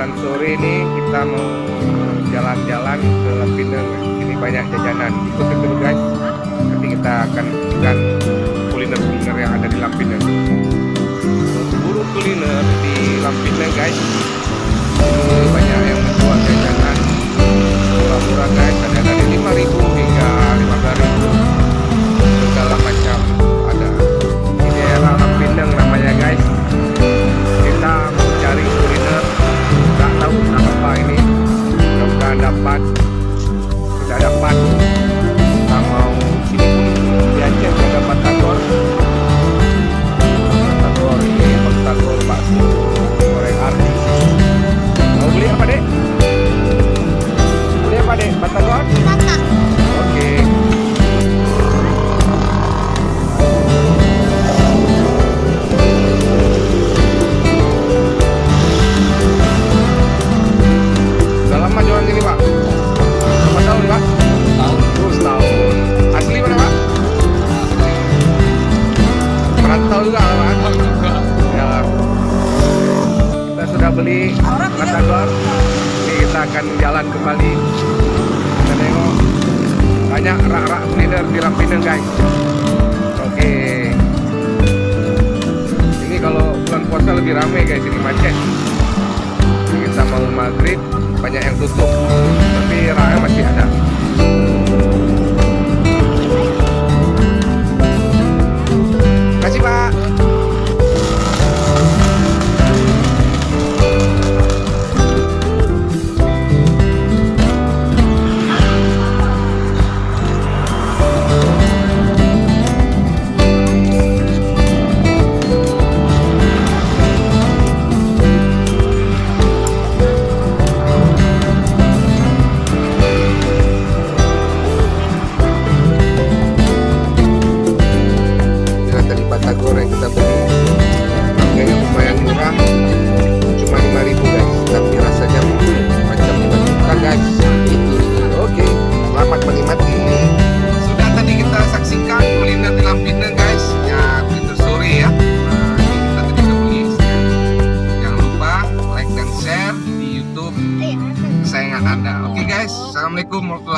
menjelang sore ini kita mau jalan-jalan ke Lampineng. Ini banyak jajanan. Ikutin dulu guys. Nanti kita akan lihat kuliner-kuliner yang ada di Lampineng. Berburu kuliner di Lampineng guys. Ini banyak yang menjual jajanan murah-murah guys. Ada dari 5.000 hingga 15.000. Segala macam ada. Di daerah Lampineng namanya guys. Kita mau cari kuliner, nggak tahu apa ini. Mudah-mudahan dapat. Tidak dapat, kita mau sini pun di Aceh ada batagor. Batagor ini batagor bakso goreng arti. Mau beli apa dek? Beli apa dek? Batagor? Oke. Udah lama jualan ini pak? Berapa tahun pak? Setahun. Asli mana pak? Merantau juga pak? Ya. Kita sudah beli batagor. Ini kita akan jalan kembali. Kita tengok banyak rak-rak kuliner di Lampineng guys. Oke. Ini kalau bulan puasa lebih ramai guys, ini macet. Ini kita mau maghrib banyak yang tutup, tapi raknya masih ada. Kasih pak. Batagor yang kita beli harganya lumayan murah, cuma 5.000 guys, tapi rasanya macam 5 juta guys. Oke, selamat menikmati. Sudah tadi kita saksikan kuliner di Lampineng guys, ya kuliner sore ya. Nah, ini kita tadi udah beli. Jangan lupa like dan share di YouTube kesayangan Anda. Oke guys, assalamualaikum warahmatullahi wabarakatuh.